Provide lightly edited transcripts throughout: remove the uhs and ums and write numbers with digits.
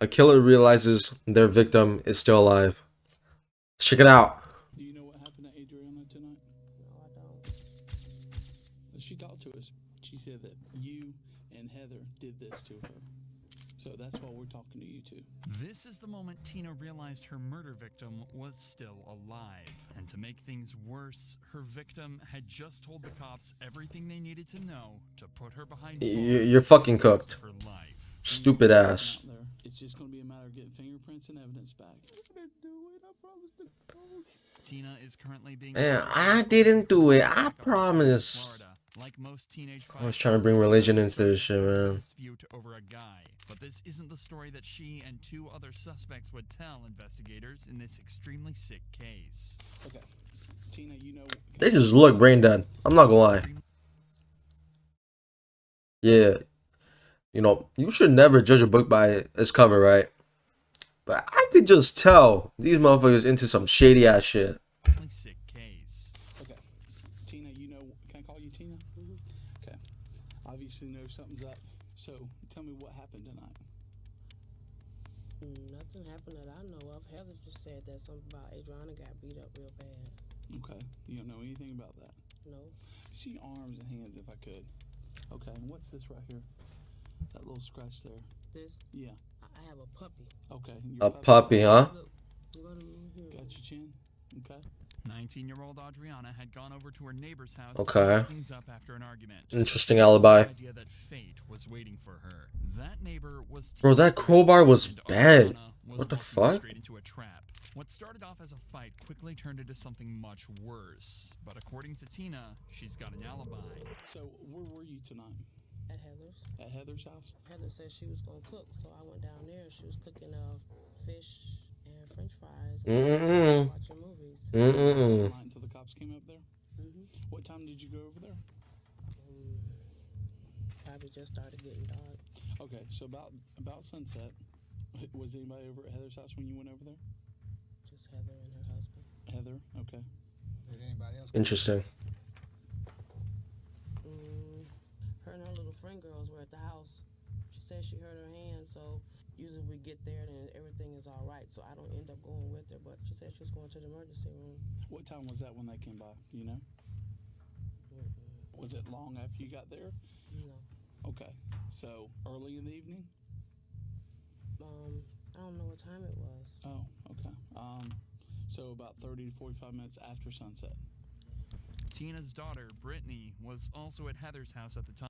A killer realizes their victim is still alive. Check it out. Do you know what happened to Adriana tonight? No, I don't. She talked to us. She said that you and Heather did this to her. So that's why we're talking to you two. This is the moment Tina realized her murder victim was still alive. And to make things worse, her victim had just told the cops everything they needed to know to put her behind bars You're fucking for the rest cooked. of her life. Stupid ass. Out there. It's just going to be a matter of getting fingerprints and evidence back. I'm going to do it. I promise to God. Tina is currently being Man, I didn't do it. I promise. Florida. Like most teenage I was trying to bring religion into this shit, man. Dispute over a guy. But this isn't the story that she and two other suspects would tell investigators in this extremely sick case. Okay. Tina, you know. They just look brain dead. I'm not gonna lie. Yeah. You know, you should never judge a book by its cover, right? But I could just tell these motherfuckers into some shady ass shit. Sick case. Okay. Tina, you know. Can I call you Tina? Okay. Obviously, know something's up. So tell me what happened tonight. Nothing happened that I know of. Heather just said that something about Adriana got beat up real bad. Okay. You don't know anything about that. No. See your arms and hands if I could. Okay. And what's this right here? That little scratch there. This? Yeah. I have a puppy. Okay. A puppy, huh? Look, go to here. Got your chin. Okay. 19-year-old Adriana had gone over to her neighbor's house Okay. to fix things up after an argument. Interesting alibi. The idea that fate was waiting for her. That neighbor was Bro, that crowbar was and bad. Adriana was What the walking fuck? Straight into a trap. What started off as a fight quickly turned into something much worse. But according to Tina, she's got an alibi. So where were you tonight? At Heather's. At Heather's house? Heather said she was gonna cook, so I went down there. She was cooking fish and French fries. And watching movies. Mm-mm. Night until the cops came up there? What time did you go over there? Probably just started getting dark. Okay, so about sunset, was anybody over at Heather's house when you went over there? Just Heather and her husband. Heather, okay. Did anybody else? Interesting. Her and her little friend girls were at the house. She said she hurt her hand, so usually we get there and everything is all right. So I don't end up going with her, but she said she was going to the emergency room. What time was that when they came by? Do you know? Was it long after you got there? No. Okay, so early in the evening? I don't know what time it was. Oh, okay. So about 30 to 45 minutes after sunset. Tina's daughter, Brittany, was also at Heather's house at the time.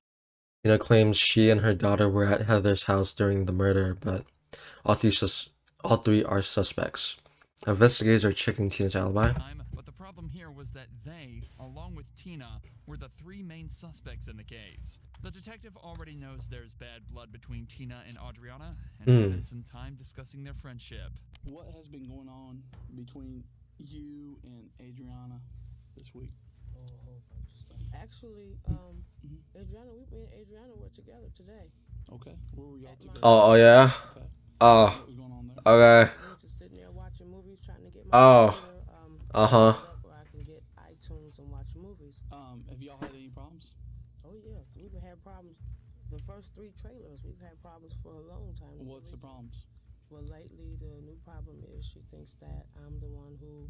Tina claims she and her daughter were at Heather's house during the murder, but all three are suspects. Investigators are checking Tina's alibi. But the problem here was that they, along with Tina, were the three main suspects in the case. The detective already knows there's bad blood between Tina and Adriana, and spent some time discussing their friendship. What has been going on between you and Adriana this week? Oh, a whole bunch of stuff. Actually, Adriana, me and Adriana were together today. Okay, where were y'all At my- together? Oh yeah. Okay. Oh. What was going on there? Okay. We were just sitting there watching movies, trying to get my Oh. computer, Uh-huh. set up where I can get iTunes and watch movies. Have y'all had any problems? Oh yeah, we've had problems. The first 3 trailers, we've had problems for a long time. What's the problems? Well, lately the new problem is she thinks that I'm the one who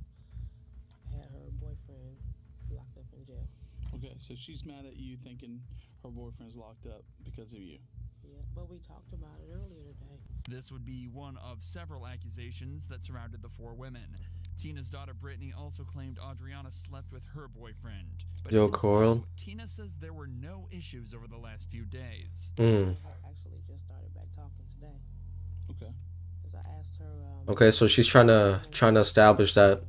had her boyfriend locked up in jail. Okay, so she's mad at you thinking her boyfriend's locked up because of you. Yeah, but we talked about it earlier today. This would be one of several accusations that surrounded the 4 women. Tina's daughter Brittany also claimed Adriana slept with her boyfriend. But Yo, even so, Coral. Tina says there were no issues over the last few days. Her actually just started back talking today. Okay. Because I asked her. Okay, so she's trying to establish that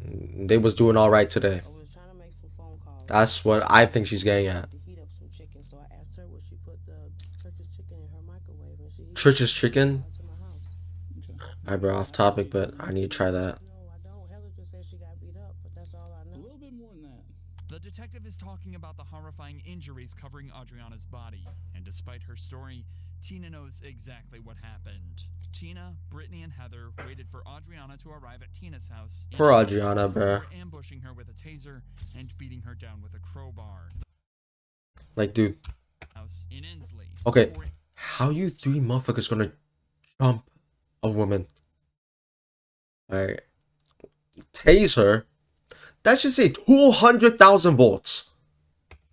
they was doing all right today. I was trying to make some phone calls. That's what I think she's getting at. To heat up some chicken, so I asked her would she put the church's chicken in her microwave, and she heated Church's it chicken? to my house. Okay. Alright, bro, off topic, but I need to try that. No, I don't. Heather just said she got beat up, but that's all I A know. little bit more than that. The detective is talking about the horrifying injuries covering Adriana's body, and despite her story, Tina knows exactly what happened. Tina, Brittany, and Heather waited for Adriana to arrive at Tina's house. Poor Adriana, bruh. Before ambushing her with a taser and beating her down with a crowbar. Like, dude, House in Ensley. okay, how you 3 motherfuckers gonna jump woman. Alright. Tase her. That should say 200,000 volts.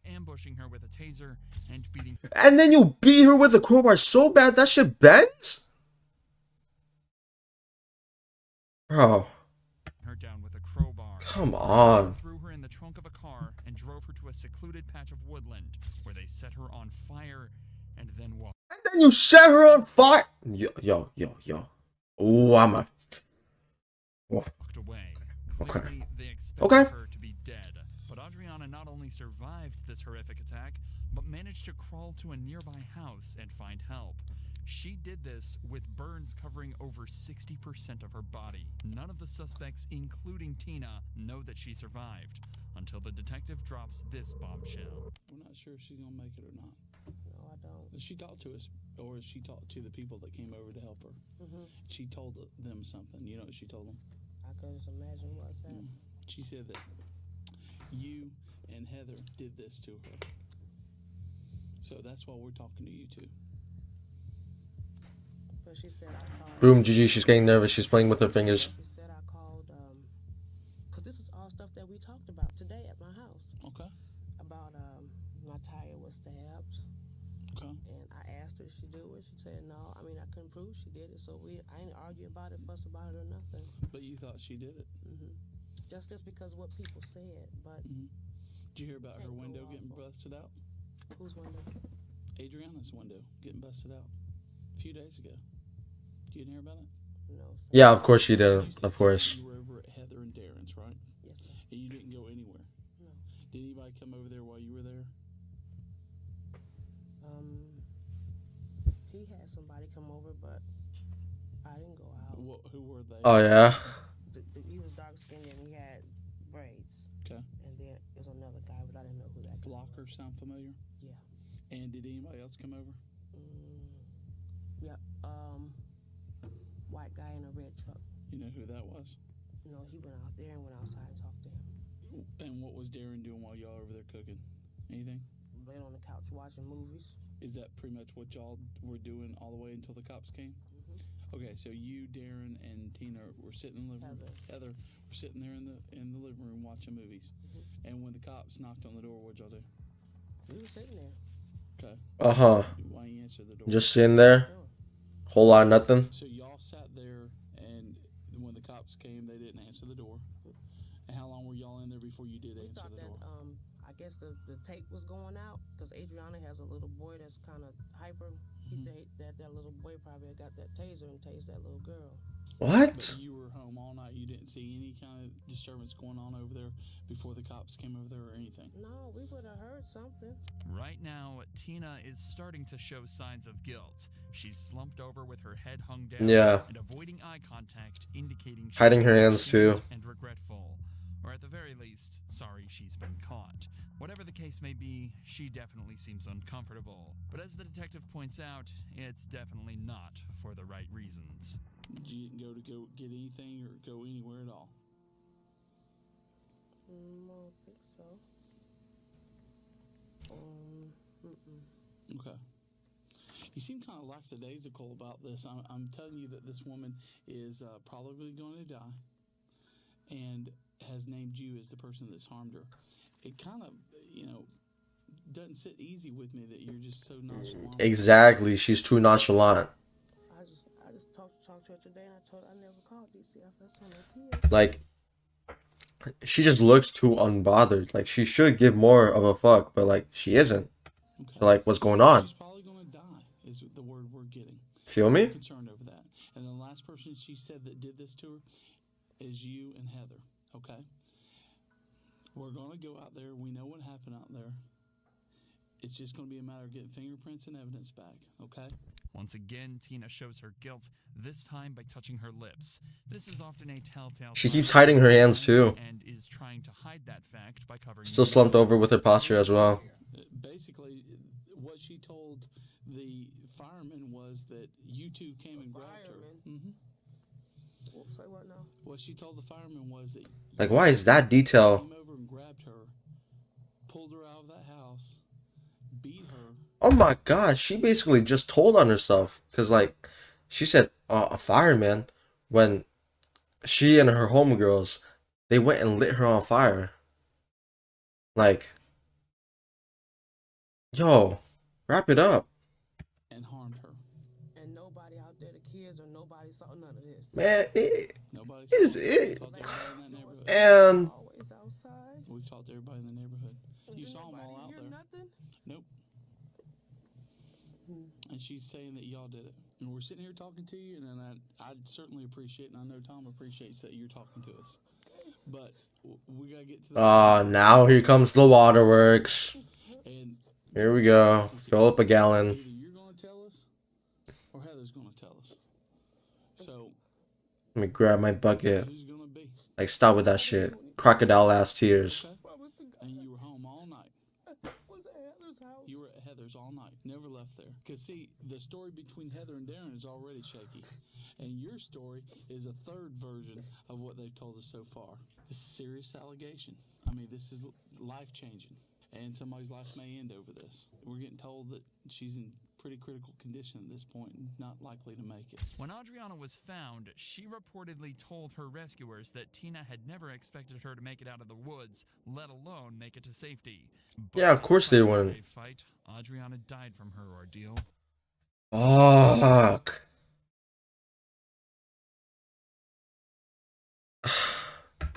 ambushing her with a taser and beating And then you beat her with a crowbar so bad that shit bends? Bro, her down with a crowbar. come on. Threw her in the trunk of a car and drove her to a secluded patch of woodland where they set her on fire and then walked And then you set her on fire. Yo. Ooh, I'm a... away. Okay. Clearly, they expected Okay. her to be dead. But Adriana not only survived this horrific attack, but managed to crawl to a nearby house and find help. She did this with burns covering over 60% of her body. None of the suspects, including Tina, know that she survived until the detective drops this bombshell. We're not sure if she's gonna make it or not. No, I don't. She talked to us, or she talked to the people that came over to help her. She told them something. You know what she told them? I could just imagine what's that. She said that you and Heather did this to her. So that's why we're talking to you two. But she said I called. Boom, GG, she's getting nervous. She's playing with her fingers. She said I called, because this is all stuff that we talked about today at my house. Okay. About, my tire was stabbed. Okay. And I asked her if she do it. She said no. I mean, I couldn't prove she did it. So I didn't argue about it, fuss about it, or nothing. But you thought she did it. Just because of what people said. But Did you hear about her Can't go window off getting of- busted out? whose window? Adriana's window getting busted out a few days ago. You didn't hear about it? No. Sir. Yeah, of course she did. You said Of course. You were over at Heather and Darren's, right? Yes, sir. And you didn't go anywhere. No. Did anybody come over there while you were there? He had somebody come over, but I didn't go out. Who were they? Oh, yeah? He was dark skinned and he had braids. Okay. And then there's another guy, but I didn't know who that guy Blocker sound familiar? Yeah. And did anybody else come over? Yeah. White guy in a red truck. You know who that was? You know, he went out there and went outside and talked to him. And what was Darren doing while y'all over there cooking? Anything? Laying on the couch watching movies. Is that pretty much what y'all were doing all the way until the cops came? Okay, so you, Darren, and Tina were sitting in the living room. Heather were sitting there in the living room watching movies. And when the cops knocked on the door, what'd y'all do? We were sitting there. Okay. Uh-huh. Why you answer the door? Just sitting there. Sure. Whole lot of nothing. So y'all sat there, and when the cops came, they didn't answer the door. And how long were y'all in there before you did We answer thought the that, door? I guess the tape was going out because Adriana has a little boy that's kind of hyper. He said that little boy probably had got that taser and tased that little girl. What? But you were home all night. You didn't see any kind of disturbance going on over there before the cops came over there or anything. No, we would have heard something. Right now, Tina is starting to show signs of guilt. She's slumped over with her head hung down Yeah. and avoiding eye contact, indicating she's Hiding her hands, ashamed too. and regretful. Or at the very least, sorry she's been caught. Whatever the case may be, she definitely seems uncomfortable. But as the detective points out, it's definitely not for the right reasons. You didn't go get anything or go anywhere at all. I don't think so. Okay. You seem kind of lackadaisical about this. I'm telling you that this woman is probably going to die and has named you as the person that's harmed her. It kind of, doesn't sit easy with me that you're just so nonchalant. Exactly. She's too nonchalant. I just talked to her today and I told her I never called DCFS on the kids. Like, she just looks too unbothered. Like, she should give more of a fuck, but, like, she isn't. Okay. So, like, what's going on? She's probably going to die, is the word we're getting. Feel me? I'm concerned over that. And the last person she said that did this to her is you and Heather, okay? We're going to go out there. We know what happened out there. It's just going to be a matter of getting fingerprints and evidence back, okay? Once again, Tina shows her guilt, this time by touching her lips. This is often a telltale She sign keeps of hiding her hands, too. and is trying to hide that fact by covering Still her slumped mouth. over with her posture as well. Basically, what she told the fireman was that you two came and grabbed her. Fireman? Say what now? What she told the fireman was that Like, why is that detail? came over and grabbed her, pulled her out of that house, beat her. Oh my gosh, she basically just told on herself. Because, like, She said a fireman when she and her homegirls they went and lit her on fire. Like, yo, wrap it up, and harmed her. And nobody out there, the kids or nobody saw none of this. man. Nobody Is saw it? Talked to everybody in that neighborhood. And Always outside. We've talked to everybody in the neighborhood. And You did saw 'em all nobody out hear there. Nothing? Nope. And she's saying that y'all did it. And we're sitting here talking to you, and then I'd certainly appreciate, and I know Tom appreciates that you're talking to us. But we gotta get to the. now here comes the waterworks. And Here we go. Fill up a gallon. either you're gonna tell us, or Heather's gonna tell us. So Let me grab my bucket. who's gonna be? Like, stop with that shit. Crocodile ass tears. Okay. What was the guy? And you were home all night. Was at Heather's house? You were at Heather's all night. Never left there. Because, see, the story between Heather and Darren is already shaky. And your story is a third version of what they've told us so far. This is a serious allegation. I mean, this is life-changing. And somebody's life may end over this. We're getting told that she's in pretty critical condition at this point and not likely to make it. When Adriana was found, she reportedly told her rescuers that Tina had never expected her to make it out of the woods, let alone make it to safety. But Yeah, of course they despite her wouldn't. brave fight, Adriana died from her ordeal. Fuck.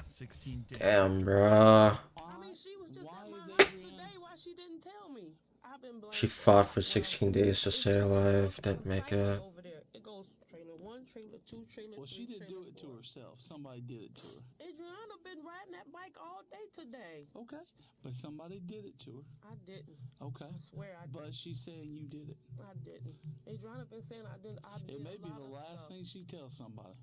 16 days. Damn, bruh. I mean, she was just Why at my is house Adriana- today. Why she didn't tell me? I've been blamed. She fought for 16 days to stay alive. Didn't make it. Over there, it goes trailer 1, trailer 2, trailer 3. Well, she didn't do trailer it to 4. herself. Somebody did it to her. Adriana been riding that bike all day today. Okay. But somebody did it to her. I didn't. Okay. I swear I But didn't. she's saying you did it. I didn't. Adriana been saying I didn't. I did It may a be lot the of last stuff. thing she tells somebody.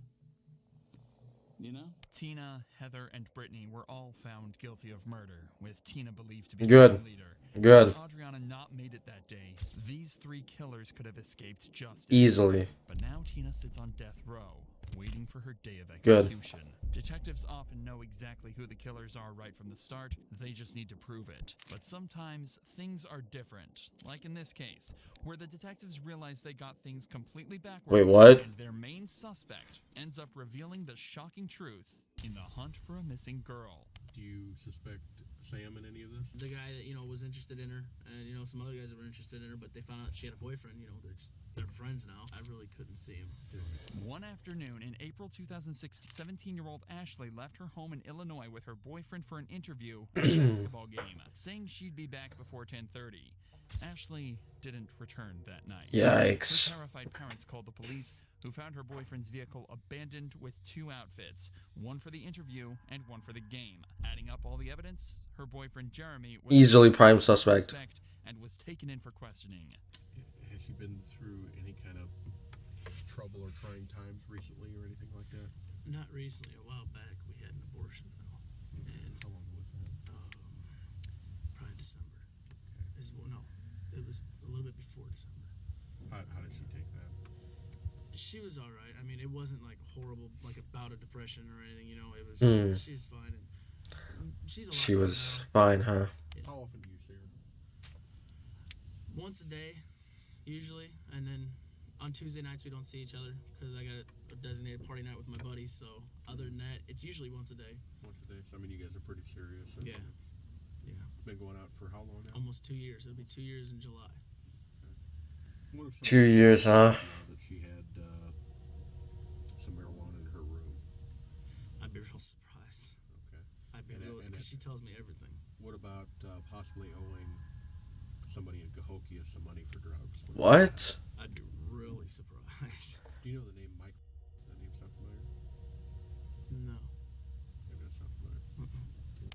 You know? Tina, Heather, and Brittany were all found guilty of murder, with Tina believed to be Good. the leader. Good. Had Adriana not made it that day, these three killers could have escaped justice. Easily. But now Tina sits on death row, waiting for her day of Good. execution. Detectives often know exactly who the killers are right from the start, they just need to prove it. But sometimes things are different, like in this case, where the detectives realize they got things completely backwards. Wait, what? And their main suspect ends up revealing the shocking truth in the hunt for a missing girl. Do you suspect Sam in any of this? The guy that was interested in her, and some other guys that were interested in her, but they found out she had a boyfriend. They're friends now. I really couldn't see him doing it. One afternoon in April 2016, 17-year-old Ashley left her home in Illinois with her boyfriend for an interview at a basketball game, saying she'd be back before 10:30. Ashley didn't return that night. Yikes. Her terrified parents called the police, who found her boyfriend's vehicle abandoned with two outfits, one for the interview and one for the game. Adding up all the evidence, her boyfriend Jeremy was Easily the prime suspect. and was taken in for questioning. Has she been through any kind of trouble or trying times recently or anything like that? Not recently. A while back, we had an abortion, though, and How long was that? probably December. It was a little bit before December. How did she take that? She was all right. I mean, it wasn't like horrible, like a bout of depression or anything. It was. Hmm. She's fine. And she's a lot She better was now. fine, huh? How often do you see her? Once a day, usually, and then on Tuesday nights we don't see each other because I got a designated party night with my buddies. So other than that, it's usually once a day. Once a day. So, I mean, you guys are pretty serious. And Yeah. Yeah. Been going out for how long now? Almost 2 years. It'll be 2 years in July. What if 2 years, huh? That she had some marijuana in her room. I'd be real surprised. Okay. I'd be And real it- because she tells me everything. What about possibly owing somebody in Cahokia some money for drugs? What? I'd be really surprised. Do you know the name Mike? That name sound familiar? No. Maybe that sound familiar.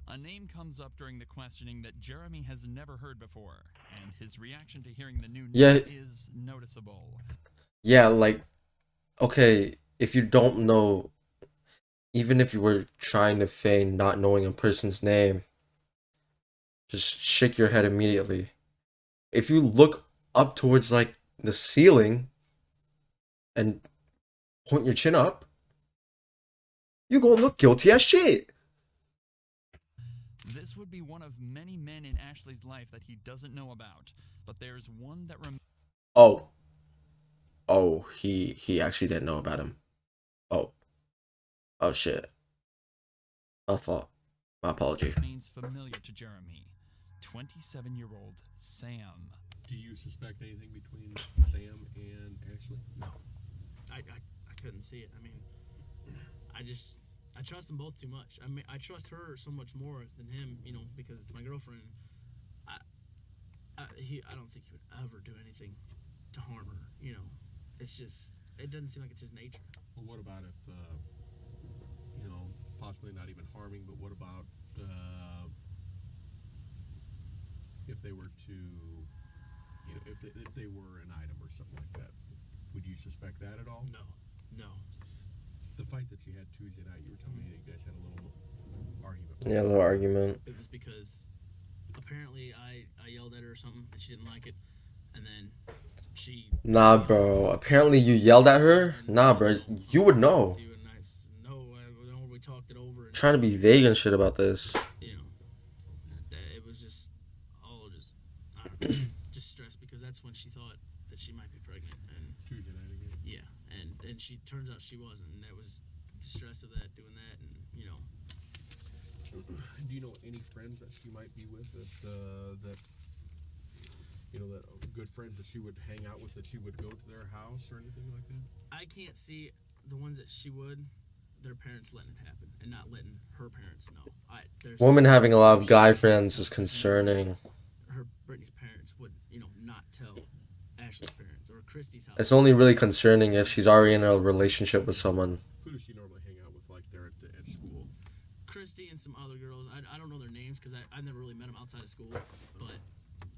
A name comes up during the questioning that Jeremy has never heard before, and his reaction to hearing the new name Yeah. is noticeable. Yeah, like, okay, if you don't know, even if you were trying to feign not knowing a person's name, just shake your head immediately. If you look up towards, like, the ceiling and point your chin up, you're gonna look guilty as shit. This would be one of many men in Ashley's life that he doesn't know about, but there's one that Oh. Oh, he actually didn't know about him. Oh. Oh shit. My fault. My apology. Remains familiar to Jeremy. 27-year-old Sam. Do you suspect anything between Sam and Ashley? No, I couldn't see it. I mean, I trust them both too much. I mean, I trust her so much more than him, you know, because it's my girlfriend. I don't think he would ever do anything to harm her. You know, it's just, it doesn't seem like it's his nature. Well, what about if, you know, possibly not even harming, but what about if they were to, you know, if they were an item or something like that? Would you suspect that at all? No. The fight that you had Tuesday night, you were telling me that you guys had a little argument. Yeah, a little argument. It was because apparently I yelled at her or something and she didn't like it, and then she. Nah, bro. Apparently you yelled at her? Nah, bro. You would know. We talked it over. And Trying to be vague and shit about this. you know, it was just all just I don't know, just stress because that's when she thought that she might be pregnant, and Tuesday night again. yeah, and she turns out she wasn't, and it was the stress of that doing that, and you know. Do you know any friends that she might be with that you know, that good friends that she would hang out with, that she would go to their house or anything like that? I can't see the ones that she would, their parents letting it happen and not letting her parents know. Woman having a lot of guy friends is concerning. Brittany's parents would, you know, not tell Ashley's parents or Christy's house. It's only really concerning if she's already in a relationship with someone. Who does she normally hang out with, like, there at school? Christy and some other girls. I don't know their names because I've never really met them outside of school. But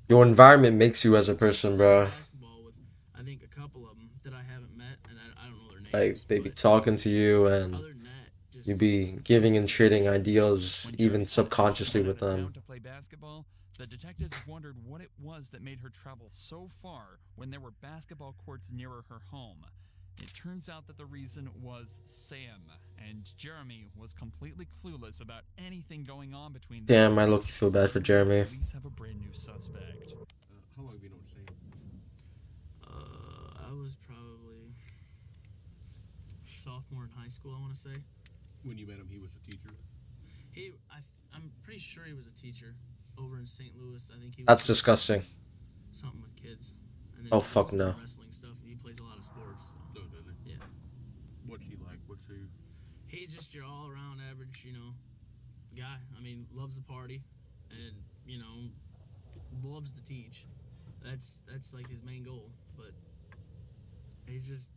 Your environment makes you as a person, bro. basketball with, I think, a couple of them that I haven't met, and I don't know their names. Like, they be but talking to you and other than that, just you be giving and trading ideas When even Jeremy subconsciously went with out of them. town to play basketball, the detectives wondered what it was that made her travel so far when there were basketball courts nearer her home. It turns out that the reason was Sam, and Jeremy was completely clueless about anything going on between them. Damn, I look feel bad for Jeremy. Police have a brand new suspect. How long have you known Sam? I was probably sophomore in high school, I want to say. When you met him, he was a teacher? I'm pretty sure he was a teacher over in St. Louis. I think he was That's disgusting. something with kids. And then Oh, he does fuck some no. Wrestling stuff. He plays a lot of sports. So. No, does he? Yeah. What's he like? What's he? He's just your all-around average, you know, guy. I mean, loves the party, and you know, loves to teach. That's like his main goal. But he's just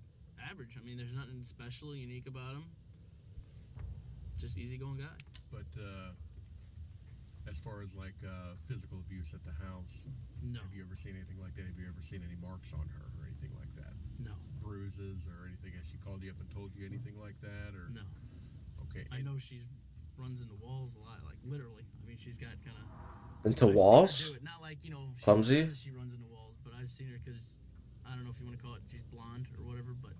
average. I mean, there's nothing special or unique about him. Just easygoing guy. But as far as like physical abuse at the house, No. have you ever seen anything like that? Have you ever seen any marks on her or anything like that? No. Bruises or anything? Has she called you up and told you anything like that? Or No. okay, I know she's runs into walls a lot, like literally. I mean, she's got kind of Into walls? do it. Not like, you know, she Clumsy? says that she runs into walls, but I've seen her because I don't know if you want to call it she's blonde or whatever, but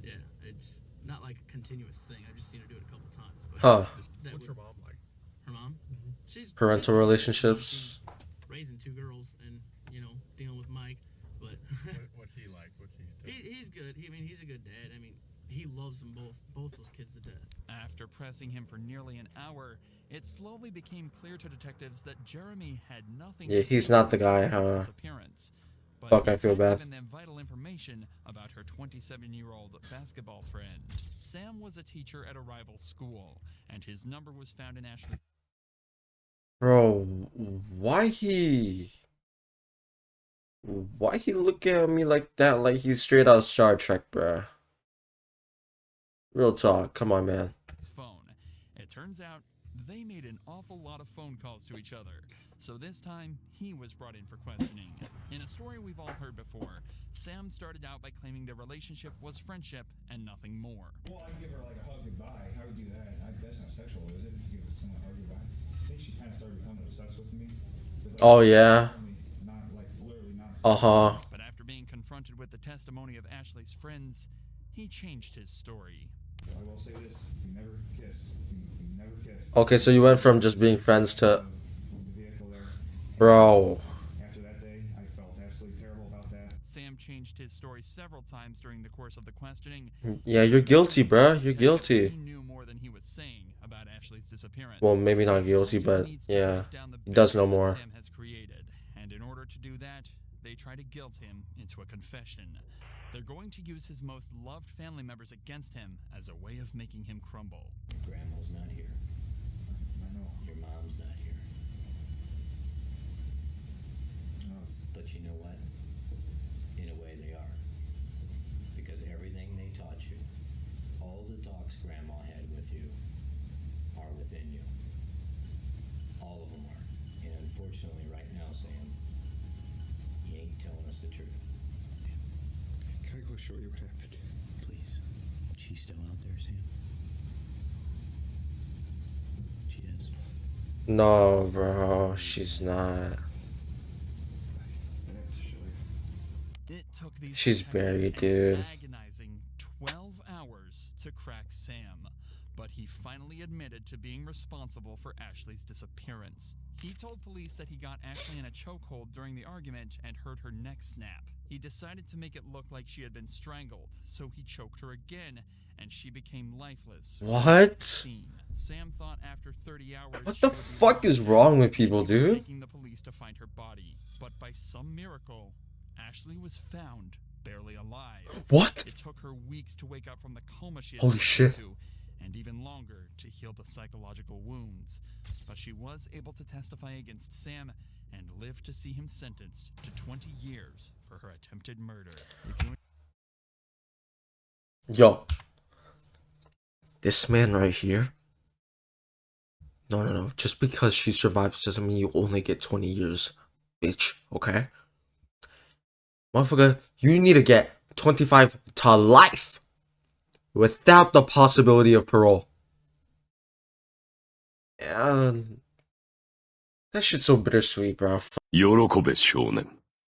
yeah, it's not like a continuous thing. I've just seen her do it a couple times. But Huh. that What's would- her mom like? Her mom? She's Parental she's- relationships? she's raising two girls and, you know, dealing with Mike, but What's he like? What's he? he's good. I mean, he's a good dad. I mean, he loves them both those kids to death. After pressing him for nearly an hour, it slowly became clear to detectives that Jeremy had nothing Yeah, to he's do not the with guy, Sam's huh? disappearance. But Fuck, I he feel had bad. given them vital information about her 27-year-old basketball friend. Sam was a teacher at a rival school, and his number was found in Ashley's. Bro, why he looking at me like that, like he's straight out of Star Trek, bruh? Real talk, come on, man. phone. It turns out they made an awful lot of phone calls to each other, so this time he was brought in for questioning. In a story we've all heard before, Sam started out by claiming their relationship was friendship and nothing more. Well, I'd give her like a hug goodbye. How would you do that? That's not sexual, is it? You give someone a hug goodbye. I think she kind of started becoming obsessed with me. 'Cause, like, Oh, yeah? Not like literally not. Uh-huh. But after being confronted with the testimony of Ashley's friends, he changed his story. I will say this: we never kissed. We never kissed. Okay, so you went from just being friends to... With the vehicle there. Bro. After that day, I felt absolutely terrible about that. Sam changed his story several times during the course of the questioning. Yeah, you're guilty, bruh. You're He guilty. knew more than he was saying about Ashley's disappearance. Well, maybe not He told guilty, him but he needs to yeah, break down the he does know barrier that more. Sam has created, and in order to do that, they try to guilt him into a confession. They're going to use his most loved family members against him as a way of making him crumble. Grandma's not here. I know. Your mom's not here. No, it's, But you know what? In a way they are. Because everything they taught you, all the talks Grandma had with you, are within you. All of them are. And unfortunately right now, Sam, you ain't telling us the truth. can I go show you what happened? Please. She's still out there, Sam? She is. No, bro, she's not. I have to show you. It took these She's detectives buried, an dude. agonizing 12 hours to crack Sam, but he finally admitted to being responsible for Ashley's disappearance. He told police that he got Ashley in a chokehold during the argument and heard her neck snap. He decided to make it look like she had been strangled, so he choked her again, and she became lifeless. What? Sam thought after 30 hours. What she the would be fuck is dead, wrong with and people, he was dude? taking the police to find her body, but by some miracle, Ashley was found barely alive. What? It took her weeks to wake up from the coma she had Holy fallen shit. into, and even longer to heal the psychological wounds. But she was able to testify against Sam and live to see him sentenced to 20 years for her attempted murder. If you Yo. This man right here. No. Just because she survives doesn't mean you only get 20 years, bitch. Okay? Motherfucker, you need to get 25 to life without the possibility of parole. And that shit's so bittersweet, bro. 喜べ少年